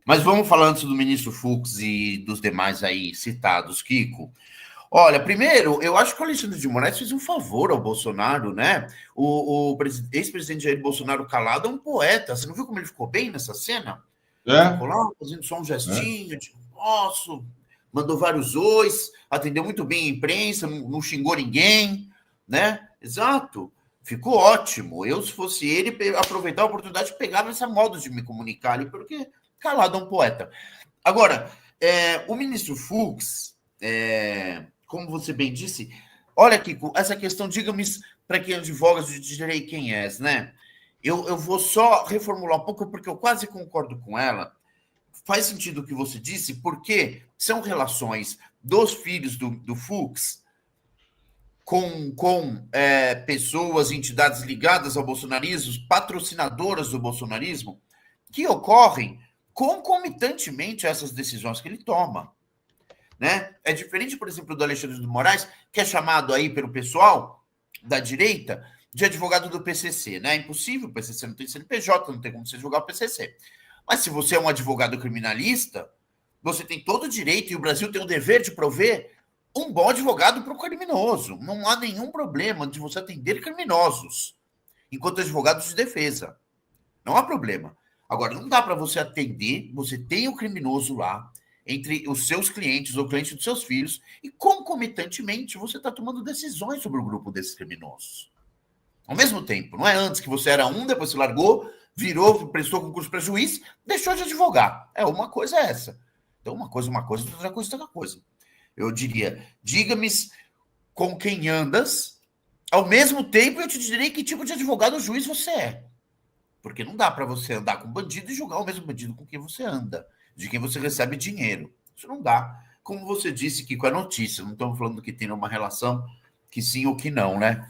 Mas vamos falar antes do ministro Fux e dos demais aí citados, Kiko. Olha, primeiro, eu acho que o Alexandre de Moraes fez um favor ao Bolsonaro, né? O ex-presidente Jair Bolsonaro calado é um poeta. Você não viu como ele ficou bem nessa cena? É, Ficou lá fazendo só um é. gestinho, tipo, posso, mandou vários ois, atendeu muito bem a imprensa, não xingou ninguém, né? Exato. Ficou ótimo. Eu, se fosse ele, aproveitar a oportunidade, pegava essa modo de me comunicar ali, porque calado é um poeta. Agora, o ministro Fux, como você bem disse, olha, Kiko, essa questão, diga-me para quem advoga, eu direi quem és, né? Eu vou só reformular um pouco, porque eu quase concordo com ela. Faz sentido o que você disse, porque são relações dos filhos do Fux com pessoas, entidades ligadas ao bolsonarismo, patrocinadoras do bolsonarismo, que ocorrem concomitantemente a essas decisões que ele toma. Né? É diferente, por exemplo, do Alexandre de Moraes, que é chamado aí pelo pessoal da direita de advogado do PCC. Né? É impossível, o PCC não tem CNPJ, não tem como você advogar o PCC. Mas se você é um advogado criminalista, você tem todo o direito, e o Brasil tem o dever de prover um bom advogado para o criminoso. Não há nenhum problema de você atender criminosos, enquanto advogado de defesa. Não há problema. Agora, não dá para você atender, você tem o criminoso lá, entre os seus clientes ou clientes dos seus filhos, e concomitantemente você está tomando decisões sobre o grupo desses criminosos. Ao mesmo tempo, não é antes que você era um, depois se largou, virou, prestou concurso para juiz, deixou de advogar. Uma coisa é essa. Então, uma coisa, outra coisa, outra coisa. Eu diria, diga-me com quem andas, ao mesmo tempo eu te direi que tipo de advogado ou juiz você é. Porque não dá para você andar com bandido e julgar o mesmo bandido com quem você anda, de quem você recebe dinheiro. Isso não dá. Como você disse, Kiko, é notícia. Não estamos falando que tem uma relação que sim ou que não, né?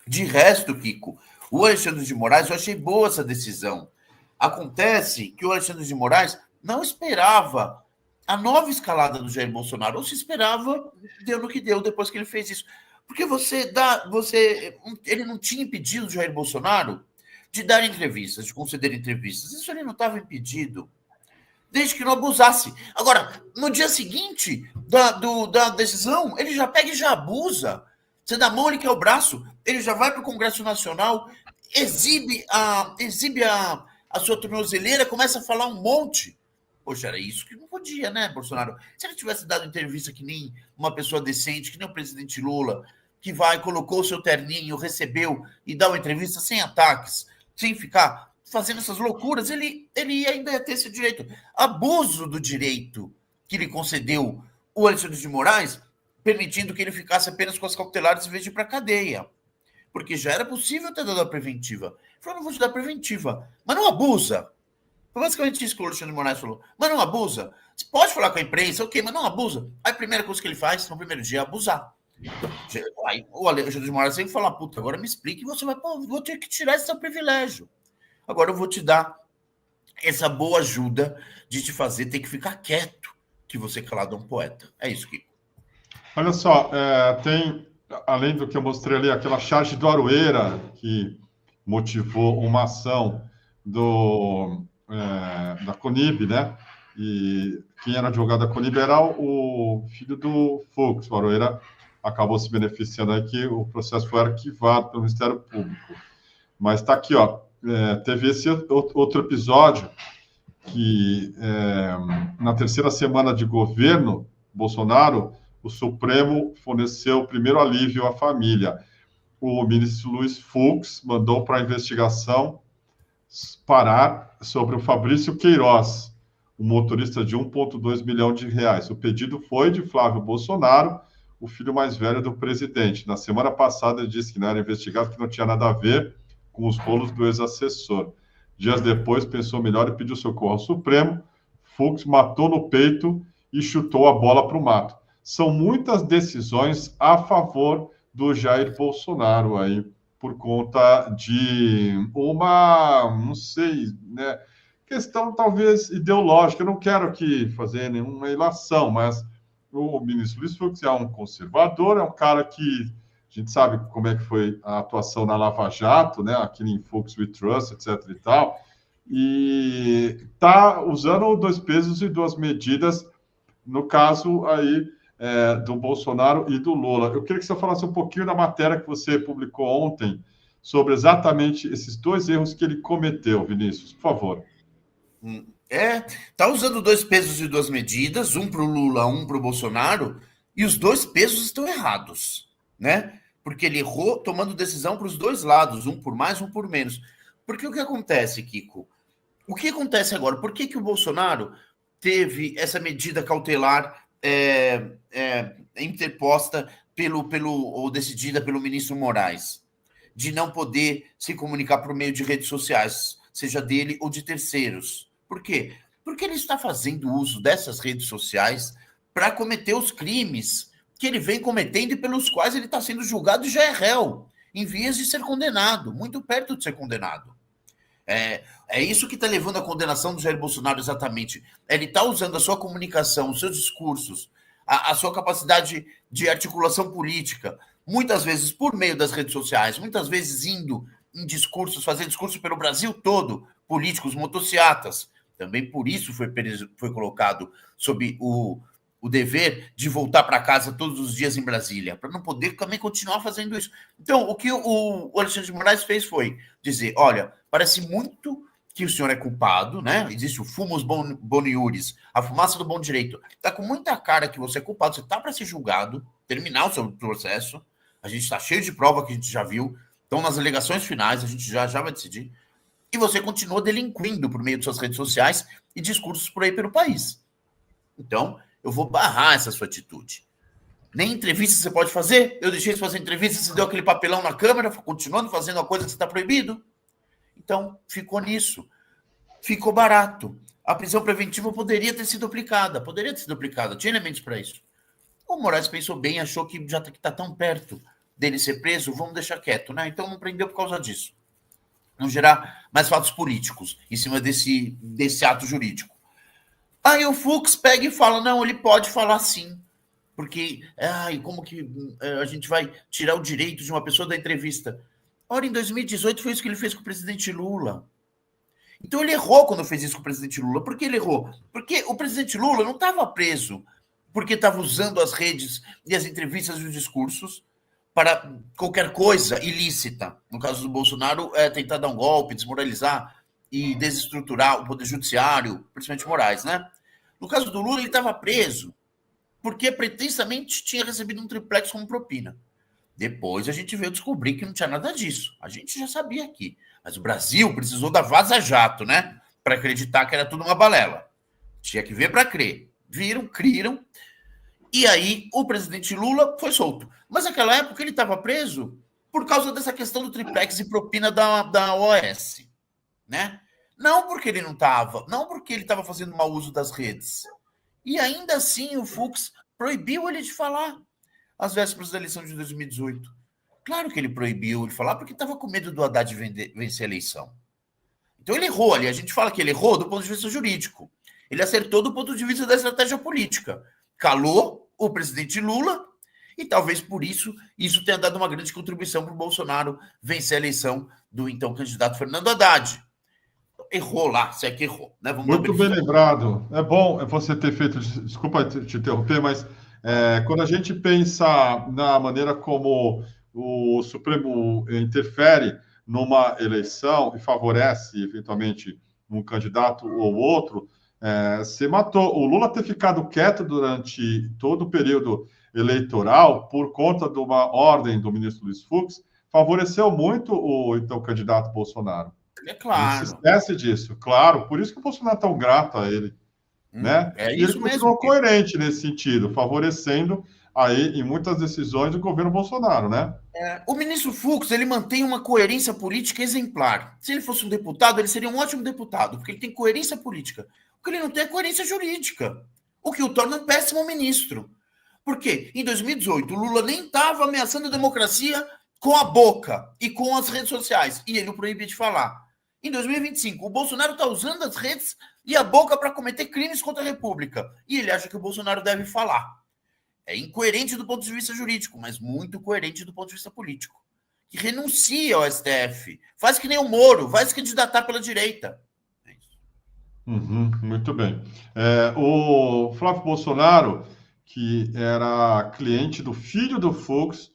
De resto, Kiko, o Alexandre de Moraes, eu achei boa essa decisão. Acontece que o Alexandre de Moraes não esperava a nova escalada do Jair Bolsonaro, ou se esperava, deu no que deu depois que ele fez isso. Porque ele não tinha impedido o Jair Bolsonaro de dar entrevistas, de conceder entrevistas. Isso ele não estava impedido, desde que não abusasse. Agora, no dia seguinte da decisão, ele já pega e já abusa. Você dá a mão, ele quer o braço, ele já vai para o Congresso Nacional, exibe a sua tornozeleira, começa a falar um monte. Poxa, era isso que não podia, né, Bolsonaro? Se ele tivesse dado entrevista que nem uma pessoa decente, que nem o presidente Lula, que vai, colocou o seu terninho, recebeu e dá uma entrevista sem ataques, sem ficar fazendo essas loucuras, ele ainda ia ter esse direito. Abuso do direito que lhe concedeu o Alexandre de Moraes, permitindo que ele ficasse apenas com as cautelares em vez de ir para a cadeia. Porque já era possível ter dado a preventiva. Ele falou, não vou te dar preventiva, mas não abusa. Foi basicamente isso que o Alexandre de Moraes falou. Mas não abusa. Você pode falar com a imprensa, ok, mas não abusa. Aí a primeira coisa que ele faz no primeiro dia é abusar. Aí o Alexandre de Moraes sempre fala, puta, agora me explique, você vai, pô, vou ter que tirar esse seu privilégio. Agora eu vou te dar essa boa ajuda de te fazer ter que ficar quieto, que você calado é um poeta. É isso, Kiko. Olha só, tem, além do que eu mostrei ali, aquela charge do Aroeira, que motivou uma ação da Conib, né? E quem era advogado da Conib era o filho do Fux. O Aroeira acabou se beneficiando aqui, o processo foi arquivado pelo Ministério Público. Mas está aqui, ó, teve esse outro episódio que, na terceira semana de governo Bolsonaro, o Supremo forneceu o primeiro alívio à família. O ministro Luiz Fux mandou para a investigação parar sobre o Fabrício Queiroz, o motorista de 1,2 milhão de reais. O pedido foi de Flávio Bolsonaro, o filho mais velho do presidente. Na semana passada, ele disse que não era investigado, que não tinha nada a ver com os rolos do ex-assessor. Dias depois, pensou melhor e pediu socorro ao Supremo. Fux matou no peito e chutou a bola para o mato. São muitas decisões a favor do Jair Bolsonaro aí, por conta de uma, não sei, né, questão talvez ideológica. Eu não quero aqui fazer nenhuma ilação, mas o ministro Luiz Fux é um conservador, é um cara que a gente sabe como é que foi a atuação na Lava Jato, né, aqui em Fux We Trust, etc. e tal. e está usando 2 pesos e 2 medidas, no caso aí do Bolsonaro e do Lula. Eu queria que você falasse um pouquinho da matéria que você publicou ontem sobre exatamente esses 2 erros que ele cometeu, Vinícius, por favor. Tá usando 2 pesos e 2 medidas, um para o Lula, um para o Bolsonaro, e os 2 pesos estão errados, né? Porque ele errou tomando decisão para os dois lados, um por mais, um por menos. Porque o que acontece, Kiko? O que acontece agora? Por que o Bolsonaro teve essa medida cautelar interposta ou decidida pelo ministro Moraes, de não poder se comunicar por meio de redes sociais, seja dele ou de terceiros? Por quê? Porque ele está fazendo uso dessas redes sociais para cometer os crimes que ele vem cometendo e pelos quais ele está sendo julgado e já é réu, em vias de ser condenado, muito perto de ser condenado. É isso que está levando à condenação do Jair Bolsonaro, exatamente. Ele está usando a sua comunicação, os seus discursos, a sua capacidade de articulação política, muitas vezes por meio das redes sociais, muitas vezes indo em discursos, fazendo discurso pelo Brasil todo, políticos, motociatas. Também por isso foi colocado sob o dever de voltar para casa todos os dias em Brasília, para não poder também continuar fazendo isso. Então, o que o Alexandre de Moraes fez foi dizer, olha, parece muito que o senhor é culpado, né? Existe o fumus boniuris, a fumaça do bom direito. Está com muita cara que você é culpado, você está para ser julgado, terminar o seu processo, a gente está cheio de prova que a gente já viu, então nas alegações finais a gente já vai decidir, e você continua delinquindo por meio de suas redes sociais e discursos por aí pelo país. Então, eu vou barrar essa sua atitude. Nem entrevista você pode fazer. Eu deixei de fazer entrevista, você deu aquele papelão na Câmara, continuando fazendo a coisa que você está proibido. Então, ficou nisso. Ficou barato. A prisão preventiva poderia ter sido aplicada. Tinha elementos para isso. O Moraes pensou bem, achou que já está tão perto dele ser preso, vamos deixar quieto, né? Então não prendeu por causa disso. Não gerar mais fatos políticos em cima desse ato jurídico. Aí o Fux pega e fala, não, ele pode falar sim, porque como que a gente vai tirar o direito de uma pessoa da entrevista? Ora, em 2018 foi isso que ele fez com o presidente Lula. Então ele errou quando fez isso com o presidente Lula. Por que ele errou? Porque o presidente Lula não estava preso porque estava usando as redes e as entrevistas e os discursos para qualquer coisa ilícita. No caso do Bolsonaro, tentar dar um golpe, desmoralizar e desestruturar o poder judiciário, principalmente Moraes, né? No caso do Lula, ele estava preso porque pretensamente tinha recebido um triplex como propina. Depois a gente veio descobrir que não tinha nada disso. A gente já sabia aqui. Mas o Brasil precisou da Vaza Jato, né? Para acreditar que era tudo uma balela. Tinha que ver para crer. Viram, criram. E aí o presidente Lula foi solto. Mas naquela época ele estava preso por causa dessa questão do triplex e propina da OAS, né? Não porque ele não estava, não porque ele estava fazendo mau uso das redes. E ainda assim o Fux proibiu ele de falar às vésperas da eleição de 2018. Claro que ele proibiu ele falar porque estava com medo do Haddad vencer a eleição. Então ele errou ali. A gente fala que ele errou do ponto de vista jurídico. Ele acertou do ponto de vista da estratégia política. Calou o presidente Lula e talvez por isso tenha dado uma grande contribuição para o Bolsonaro vencer a eleição do então candidato Fernando Haddad. Errou lá, se é que errou. Né? Muito bem lembrado. É bom você ter feito, desculpa te interromper, mas quando a gente pensa na maneira como o Supremo interfere numa eleição e favorece, eventualmente, um candidato ou outro, você matou. O Lula ter ficado quieto durante todo o período eleitoral, por conta de uma ordem do ministro Luiz Fux, favoreceu muito o então candidato Bolsonaro. É claro. Não se esquece disso, claro. Por isso que o Bolsonaro é tão grato a ele. Né? E ele continuou coerente nesse sentido, favorecendo aí em muitas decisões do governo Bolsonaro, né? O ministro Fux, ele mantém uma coerência política exemplar. Se ele fosse um deputado, ele seria um ótimo deputado, porque ele tem coerência política. O que ele não tem é coerência jurídica, o que o torna um péssimo ministro. Por quê? Em 2018, o Lula nem estava ameaçando a democracia com a boca e com as redes sociais, e ele o proibia de falar. Em 2025, o Bolsonaro está usando as redes e a boca para cometer crimes contra a República. E ele acha que o Bolsonaro deve falar. É incoerente do ponto de vista jurídico, mas muito coerente do ponto de vista político. Que renuncia ao STF. Faz que nem o Moro, vai se candidatar pela direita. Muito bem. O Flávio Bolsonaro, que era cliente do filho do Fux,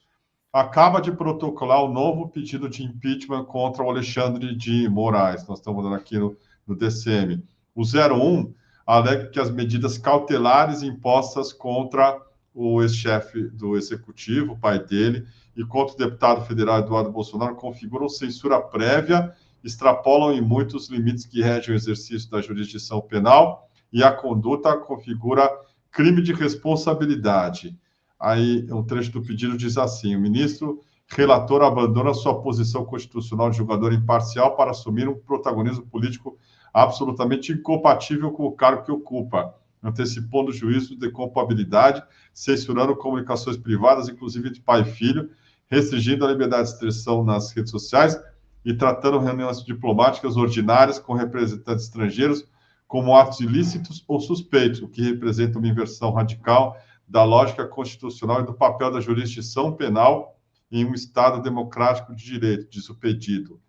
acaba de protocolar o novo pedido de impeachment contra o Alexandre de Moraes. Nós estamos dando aqui no DCM. O 01 alega que as medidas cautelares impostas contra o ex-chefe do executivo, o pai dele, e contra o deputado federal Eduardo Bolsonaro configuram censura prévia, extrapolam em muitos limites que regem o exercício da jurisdição penal e a conduta configura crime de responsabilidade. Aí, um trecho do pedido diz assim: o ministro relator abandona sua posição constitucional de julgador imparcial para assumir um protagonismo político absolutamente incompatível com o cargo que ocupa, antecipando o juízo de culpabilidade, censurando comunicações privadas, inclusive de pai e filho, restringindo a liberdade de expressão nas redes sociais e tratando reuniões diplomáticas ordinárias com representantes estrangeiros como atos ilícitos ou suspeitos, o que representa uma inversão radical da lógica constitucional e do papel da jurisdição penal em um Estado democrático de direito, diz o pedido.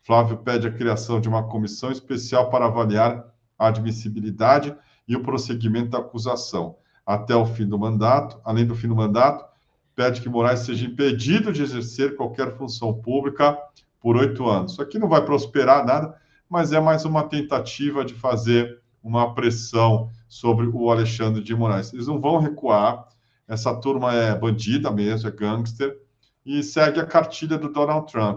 Flávio pede a criação de uma comissão especial para avaliar a admissibilidade e o prosseguimento da acusação até o fim do mandato. Além do fim do mandato, pede que Moraes seja impedido de exercer qualquer função pública por 8 anos. Isso aqui não vai prosperar nada, mas é mais uma tentativa de fazer uma pressão sobre o Alexandre de Moraes. Eles não vão recuar, essa turma é bandida mesmo, é gangster, e segue a cartilha do Donald Trump.